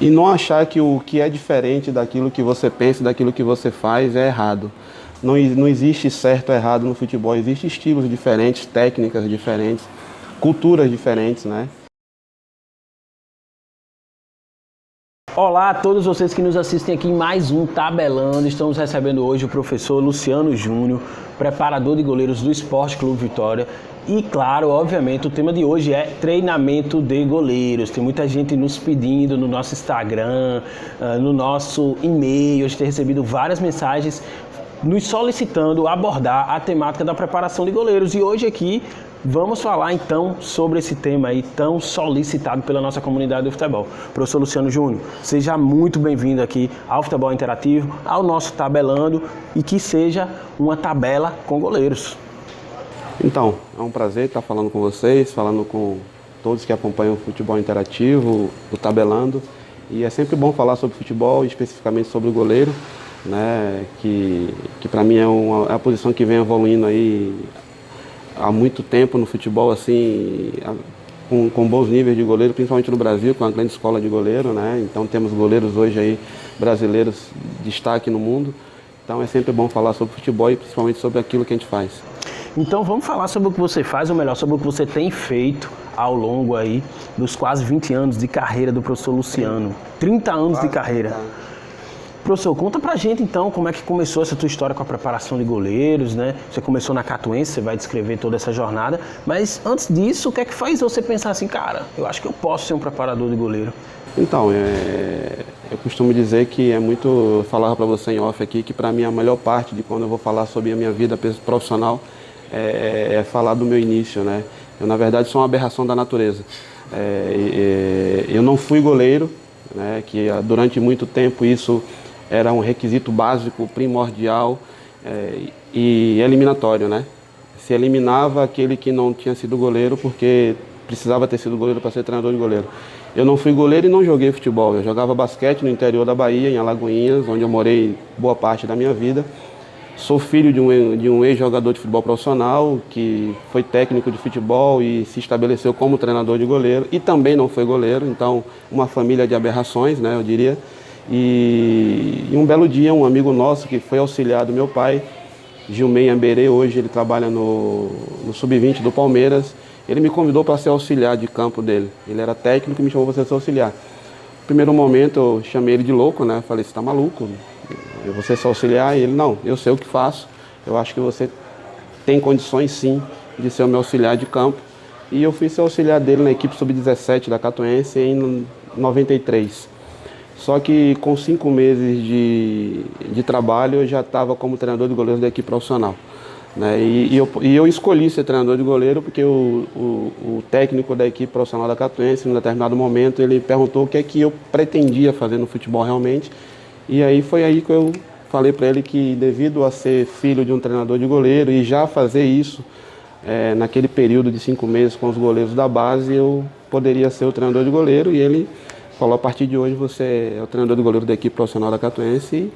E não achar que o que é diferente daquilo que você pensa, daquilo que você faz é errado. Não existe certo ou errado no futebol, existem estilos diferentes, técnicas diferentes, culturas diferentes, né? Olá a todos vocês que nos assistem aqui em mais um Tabelando. Estamos recebendo hoje o professor Luciano Júnior, preparador de goleiros do Esporte Clube Vitória. E claro, obviamente, o tema de hoje é treinamento de goleiros. Tem muita gente nos pedindo no nosso Instagram, no nosso e-mail. A gente tem recebido várias mensagens nos solicitando abordar a temática da preparação de goleiros. E hoje aqui vamos falar então sobre esse tema aí tão solicitado pela nossa comunidade do futebol. Professor Luciano Júnior, seja muito bem-vindo aqui ao Futebol Interativo, ao nosso Tabelando, e que seja uma tabela com goleiros. Então, é um prazer estar falando com vocês, falando com todos que acompanham o Futebol Interativo, o Tabelando. E é sempre bom falar sobre futebol, especificamente sobre o goleiro, né? Que para mim é a posição que vem evoluindo aí há muito tempo no futebol, assim, com bons níveis de goleiro, principalmente no Brasil, com uma grande escola de goleiro, né? Então temos goleiros hoje aí brasileiros de destaque no mundo. Então é sempre bom falar sobre futebol e principalmente sobre aquilo que a gente faz. Então vamos falar sobre o que você faz, ou melhor, sobre o que você tem feito ao longo aí dos quase 20 anos de carreira do professor Luciano. 30 anos de carreira. Professor, conta pra gente então como é que começou essa tua história com a preparação de goleiros, né? Você começou na Catuense, você vai descrever toda essa jornada, mas antes disso, o que é que faz você pensar assim, cara, eu acho que eu posso ser um preparador de goleiro? Então, eu costumo dizer que é muito, eu falava para você em off aqui, que para mim a melhor parte de quando eu vou falar sobre a minha vida profissional é falar do meu início, né? Eu, na verdade, sou uma aberração da natureza. Eu não fui goleiro, né? Que durante muito tempo isso era um requisito básico, primordial e eliminatório, né? Se eliminava aquele que não tinha sido goleiro porque precisava ter sido goleiro para ser treinador de goleiro. Eu não fui goleiro e não joguei futebol. Eu jogava basquete no interior da Bahia, em Alagoinhas, onde eu morei boa parte da minha vida. Sou filho de um ex-jogador de futebol profissional que foi técnico de futebol e se estabeleceu como treinador de goleiro e também não foi goleiro. Então, uma família de aberrações, né, eu diria. E um belo dia, um amigo nosso que foi auxiliar do meu pai, Gilmei Amberê, hoje ele trabalha no Sub-20 do Palmeiras, ele me convidou para ser auxiliar de campo dele. Ele era técnico e me chamou para ser auxiliar. No primeiro momento eu chamei ele de louco, né? Falei, você está maluco? Eu vou ser seu auxiliar? E ele, não, eu sei o que faço, eu acho que você tem condições sim de ser o meu auxiliar de campo. E eu fui ser auxiliar dele na equipe Sub-17 da Catuense em 93. Só que com 5 meses de trabalho eu já estava como treinador de goleiros da equipe profissional, né? E eu escolhi ser treinador de goleiro porque o técnico da equipe profissional da Catuense, em um determinado momento, ele perguntou o que é que eu pretendia fazer no futebol realmente. E aí foi aí que eu falei para ele que, devido a ser filho de um treinador de goleiro e já fazer isso naquele período de 5 meses com os goleiros da base, eu poderia ser o treinador de goleiro. E ele falou, a partir de hoje você é o treinador de goleiro da equipe profissional da Catuense e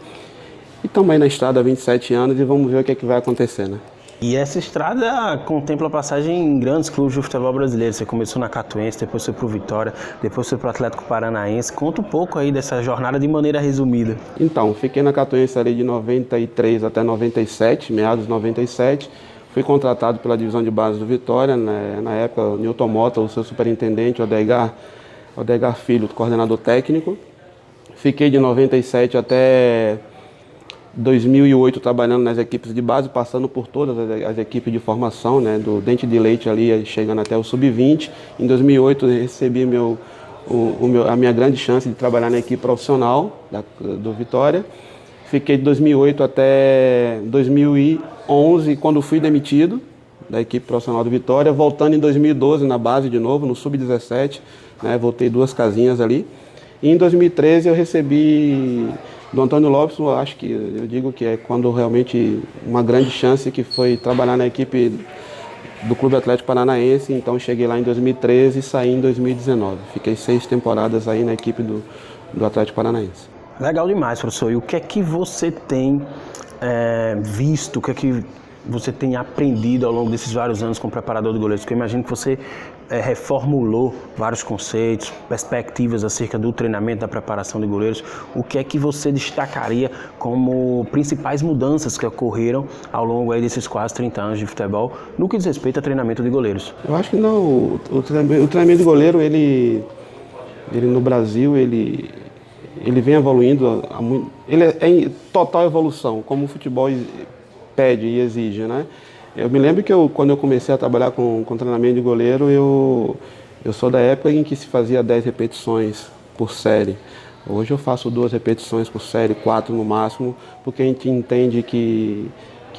estamos aí na estrada há 27 anos e vamos ver o que é que vai acontecer, né? E essa estrada contempla passagem em grandes clubes do futebol brasileiro. Você começou na Catuense, depois foi para o Vitória, depois foi para o Atlético Paranaense. Conta um pouco aí dessa jornada de maneira resumida. Então, fiquei na Catuense ali de 93 até 97, meados de 97. Fui contratado pela divisão de base do Vitória, né? Na época o Newton Mota, o seu superintendente, Odegar Filho, coordenador técnico. Fiquei de 97 até 2008 trabalhando nas equipes de base, passando por todas as equipes de formação, né, do Dente de Leite ali, chegando até o Sub-20. Em 2008 recebi a minha grande chance de trabalhar na equipe profissional do Vitória. Fiquei de 2008 até 2011, quando fui demitido da equipe profissional do Vitória, voltando em 2012 na base de novo, no Sub-17, né, voltei 2 casinhas ali. E em 2013 eu recebi do Antônio Lopes, eu digo que é quando realmente uma grande chance, que foi trabalhar na equipe do Clube Atlético Paranaense. Então cheguei lá em 2013 e saí em 2019. Fiquei 6 temporadas aí na equipe do Atlético Paranaense. Legal demais, professor. E o que é que você tem visto, o que é que você tem aprendido ao longo desses vários anos como preparador de goleiros? Porque eu imagino que você reformulou vários conceitos, perspectivas acerca do treinamento, da preparação de goleiros. O que é que você destacaria como principais mudanças que ocorreram ao longo aí desses quase 30 anos de futebol no que diz respeito a treinamento de goleiros? Eu acho que não, o treinamento de goleiro, ele no Brasil, ele vem evoluindo, ele é em total evolução, como o futebol pede e exige, né? Eu me lembro que quando eu comecei a trabalhar com treinamento de goleiro, eu sou da época em que se fazia 10 repetições por série. Hoje eu faço 2 repetições por série, 4 no máximo, porque a gente entende que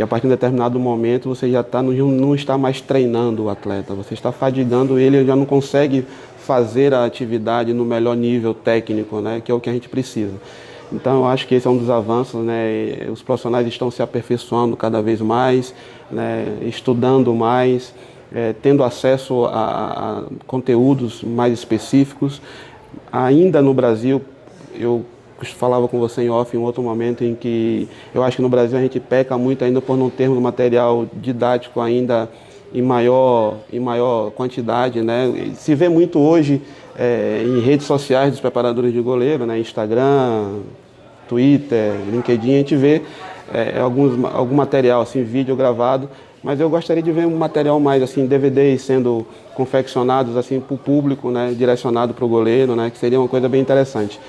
a partir de um determinado momento você já não está mais treinando o atleta, você está fadigando ele já não consegue fazer a atividade no melhor nível técnico, né, que é o que a gente precisa. Então eu acho que esse é um dos avanços, né, os profissionais estão se aperfeiçoando cada vez mais, né, estudando mais, tendo acesso a conteúdos mais específicos. Ainda no Brasil, eu falava com você em off em outro momento em que eu acho que no Brasil a gente peca muito ainda por não termos material didático ainda em maior quantidade, né? Se vê muito hoje em redes sociais dos preparadores de goleiro, né? Instagram, Twitter, LinkedIn, a gente vê algum material, assim, vídeo gravado, mas eu gostaria de ver um material mais, assim, DVDs sendo confeccionados, assim, para o público, né? Direcionado para o goleiro, né? Que seria uma coisa bem interessante.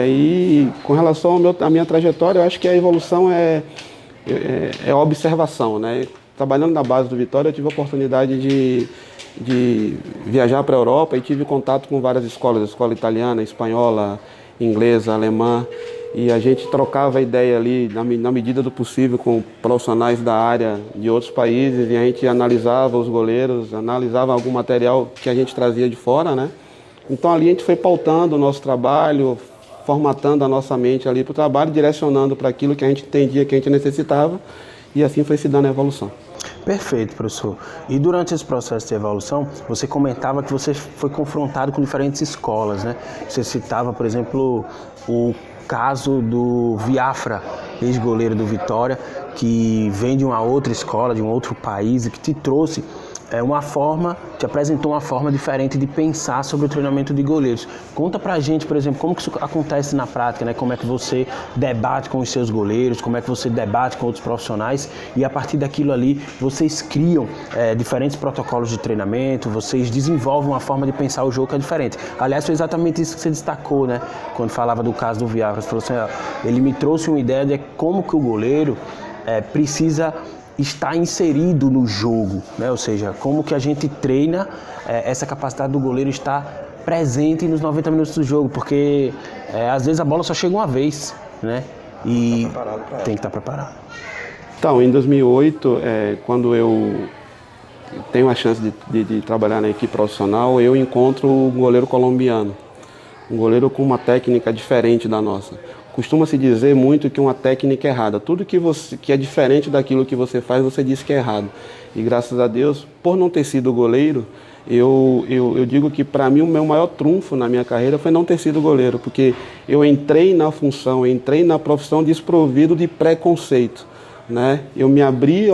E com relação à minha trajetória, eu acho que a evolução é observação, né? Trabalhando na base do Vitória, eu tive a oportunidade de viajar para a Europa e tive contato com várias escolas, escola italiana, espanhola, inglesa, alemã, e a gente trocava ideia ali na medida do possível com profissionais da área de outros países, e a gente analisava os goleiros, analisava algum material que a gente trazia de fora, né? Então ali a gente foi pautando o nosso trabalho, formatando a nossa mente ali para o trabalho, direcionando para aquilo que a gente entendia, que a gente necessitava, e assim foi se dando a evolução. Perfeito, professor. E durante esse processo de evolução, você comentava que você foi confrontado com diferentes escolas, né? Você citava, por exemplo, o caso do Viafra, ex-goleiro do Vitória, que vem de uma outra escola, de um outro país, e que te trouxe te apresentou uma forma diferente de pensar sobre o treinamento de goleiros. Conta pra gente, por exemplo, como que isso acontece na prática, né? Como é que você debate com os seus goleiros, como é que você debate com outros profissionais, e a partir daquilo ali vocês criam diferentes protocolos de treinamento, vocês desenvolvem uma forma de pensar o jogo que é diferente. Aliás, foi exatamente isso que você destacou, né? Quando falava do caso do Viafra, você falou assim, ele me trouxe uma ideia de como que o goleiro precisa está inserido no jogo, né? Ou seja, como que a gente treina essa capacidade do goleiro estar presente nos 90 minutos do jogo, porque às vezes a bola só chega uma vez, né? E tem que estar preparado. Então, em 2008, quando eu tenho a chance de trabalhar na equipe profissional, eu encontro um goleiro colombiano, um goleiro com uma técnica diferente da nossa. Costuma-se dizer muito que uma técnica é errada. Tudo que é diferente daquilo que você faz, você diz que é errado. E graças a Deus, por não ter sido goleiro, eu digo que para mim o meu maior trunfo na minha carreira foi não ter sido goleiro, porque eu entrei na função, eu entrei na profissão desprovido de preconceito, né? Eu me abri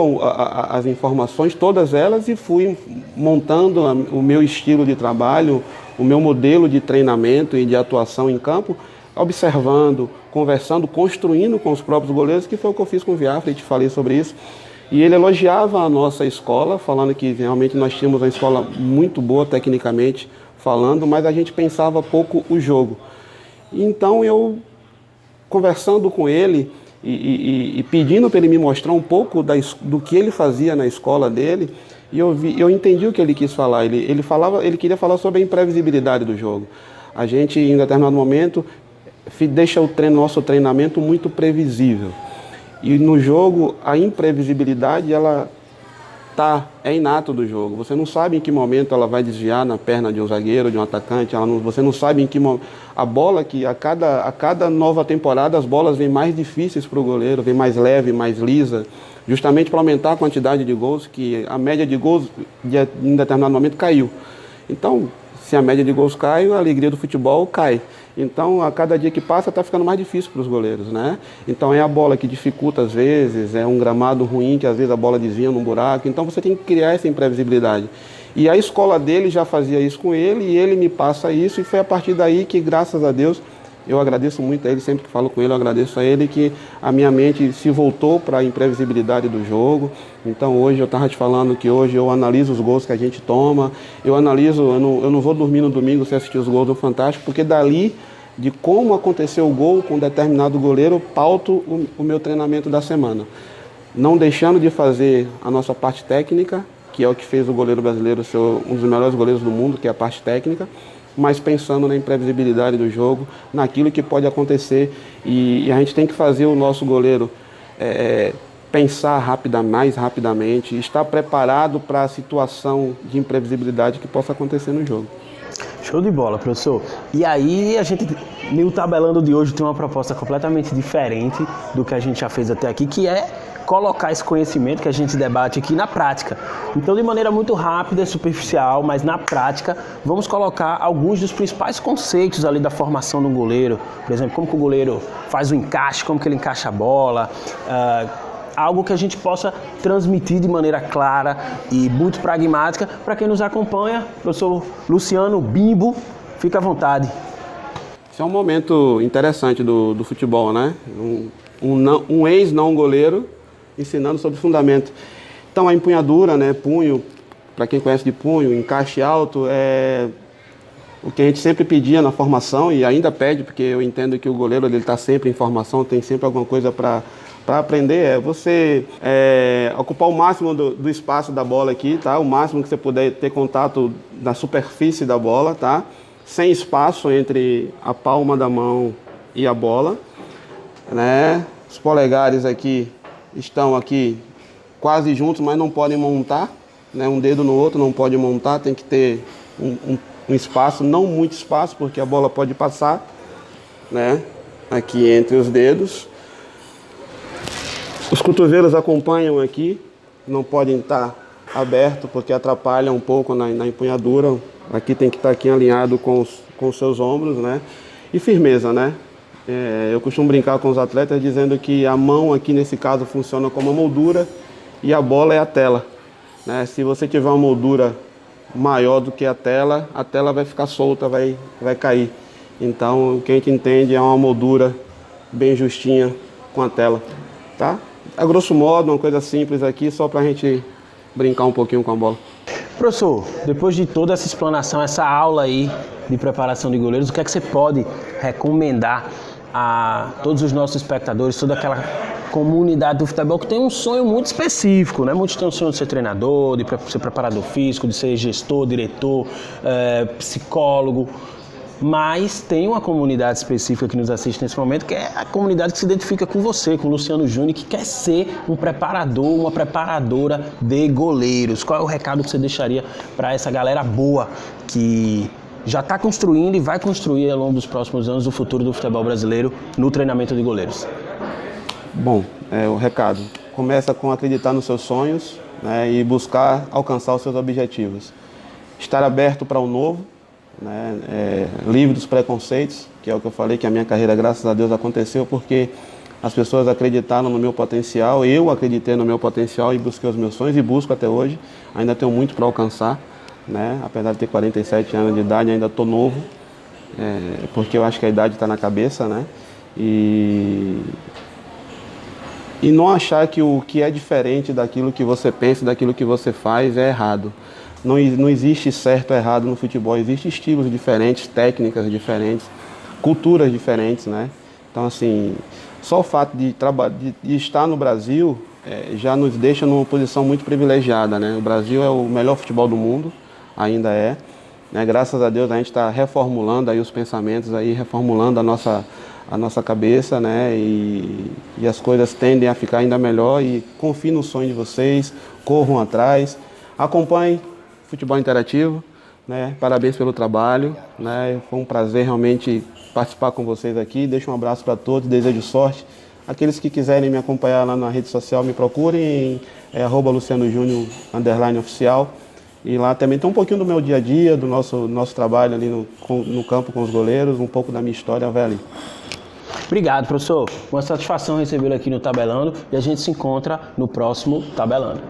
as informações, todas elas, e fui montando o meu estilo de trabalho, o meu modelo de treinamento e de atuação em campo, observando, conversando, construindo com os próprios goleiros, que foi o que eu fiz com o Viafra, e te falei sobre isso. E ele elogiava a nossa escola, falando que realmente nós tínhamos uma escola muito boa tecnicamente falando, mas a gente pensava pouco o jogo. Então eu, conversando com ele e pedindo para ele me mostrar um pouco do que ele fazia na escola dele, e eu entendi o que ele quis falar. Ele queria falar sobre a imprevisibilidade do jogo. A gente, em determinado momento, deixa nosso treinamento muito previsível. E no jogo, a imprevisibilidade, ela é inato do jogo. Você não sabe em que momento ela vai desviar na perna de um zagueiro, de um atacante. Você não sabe em que momento. A bola, que a cada nova temporada, as bolas vêm mais difíceis para o goleiro, vêm mais leve, mais lisa, justamente para aumentar a quantidade de gols, que a média de gols, em determinado momento, caiu. Então, se a média de gols cai, a alegria do futebol cai. Então, a cada dia que passa, está ficando mais difícil para os goleiros, né? Então, é a bola que dificulta às vezes, é um gramado ruim que às vezes a bola desvia num buraco. Então, você tem que criar essa imprevisibilidade. E a escola dele já fazia isso com ele e ele me passa isso. E foi a partir daí que, graças a Deus, eu agradeço muito a ele, sempre que falo com ele, eu agradeço a ele que a minha mente se voltou para a imprevisibilidade do jogo. Então hoje eu estava te falando que hoje eu analiso os gols que a gente toma, eu analiso, eu não vou dormir no domingo sem assistir os gols do Fantástico, porque dali, de como aconteceu o gol com determinado goleiro, pauto o meu treinamento da semana. Não deixando de fazer a nossa parte técnica, que é o que fez o goleiro brasileiro ser um dos melhores goleiros do mundo, que é a parte técnica, mas pensando na imprevisibilidade do jogo, naquilo que pode acontecer. E a gente tem que fazer o nosso goleiro pensar mais rapidamente, estar preparado para a situação de imprevisibilidade que possa acontecer no jogo. Show de bola, professor. E aí a gente, no Tabelando de hoje, tem uma proposta completamente diferente do que a gente já fez até aqui, que é colocar esse conhecimento que a gente debate aqui na prática. Então, de maneira muito rápida e superficial, mas na prática, vamos colocar alguns dos principais conceitos ali da formação de um goleiro. Por exemplo, como que o goleiro faz o encaixe, como que ele encaixa a bola, algo que a gente possa transmitir de maneira clara e muito pragmática para quem nos acompanha. Professor Luciano Bimbo, fica à vontade. Esse é um momento interessante do futebol, né? Um ex-não goleiro ensinando sobre fundamento. Então a empunhadura, né, punho, para quem conhece de punho, encaixe alto, é o que a gente sempre pedia na formação e ainda pede, porque eu entendo que o goleiro ele está sempre em formação, tem sempre alguma coisa para aprender, é você ocupar o máximo do espaço da bola aqui, tá? O máximo que você puder ter contato na superfície da bola, tá? Sem espaço entre a palma da mão e a bola, né? Os polegares aqui estão aqui quase juntos, mas não podem montar, né? Um dedo no outro não pode montar, tem que ter um espaço, não muito espaço, porque a bola pode passar, né? Aqui entre os dedos. Os cotovelos acompanham aqui, não podem estar abertos porque atrapalha um pouco na empunhadura. Aqui tem que estar aqui alinhado com os seus ombros, né? E firmeza, né? Eu costumo brincar com os atletas dizendo que a mão aqui nesse caso funciona como a moldura e a bola é a tela, né? Se você tiver uma moldura maior do que a tela vai ficar solta, vai cair. Então o que a gente entende é uma moldura bem justinha com a tela, tá? A grosso modo, uma coisa simples aqui, só para a gente brincar um pouquinho com a bola. Professor, depois de toda essa explanação, essa aula aí de preparação de goleiros, o que é que você pode recomendar a todos os nossos espectadores, toda aquela comunidade do futebol que tem um sonho muito específico, né? Muitos têm um sonho de ser treinador, de ser preparador físico, de ser gestor, diretor, psicólogo, mas tem uma comunidade específica que nos assiste nesse momento, que é a comunidade que se identifica com você, com o Luciano Júnior, que quer ser um preparador, uma preparadora de goleiros. Qual é o recado que você deixaria para essa galera boa que já está construindo e vai construir ao longo dos próximos anos o futuro do futebol brasileiro no treinamento de goleiros? Bom, o recado começa com acreditar nos seus sonhos, né, e buscar alcançar os seus objetivos. Estar aberto para o novo, né, livre dos preconceitos, que é o que eu falei, que a minha carreira, graças a Deus, aconteceu porque as pessoas acreditaram no meu potencial, eu acreditei no meu potencial e busquei os meus sonhos e busco até hoje. Ainda tenho muito para alcançar, né? Apesar de ter 47 anos de idade, ainda estou novo, porque eu acho que a idade está na cabeça, né? E não achar que o que é diferente daquilo que você pensa, daquilo que você faz é errado. Não existe certo ou errado no futebol, existem estilos diferentes, técnicas diferentes, culturas diferentes, né? Então, assim, só o fato de estar no Brasil já nos deixa numa posição muito privilegiada, né? O Brasil é o melhor futebol do mundo, ainda é, né? Graças a Deus a gente está reformulando aí os pensamentos, aí, reformulando a nossa cabeça, né? E as coisas tendem a ficar ainda melhor e confie no sonho de vocês, corram atrás, acompanhem Futebol Interativo, né? Parabéns pelo trabalho, né? Foi um prazer realmente participar com vocês aqui. Deixo um abraço para todos, desejo sorte. Aqueles que quiserem me acompanhar lá na rede social, me procurem em @LucianoJúnior_oficial. E lá também tem um pouquinho do meu dia a dia, do nosso trabalho ali no campo com os goleiros, um pouco da minha história, velho. Obrigado, professor. Uma satisfação recebê-lo aqui no Tabelando e a gente se encontra no próximo Tabelando.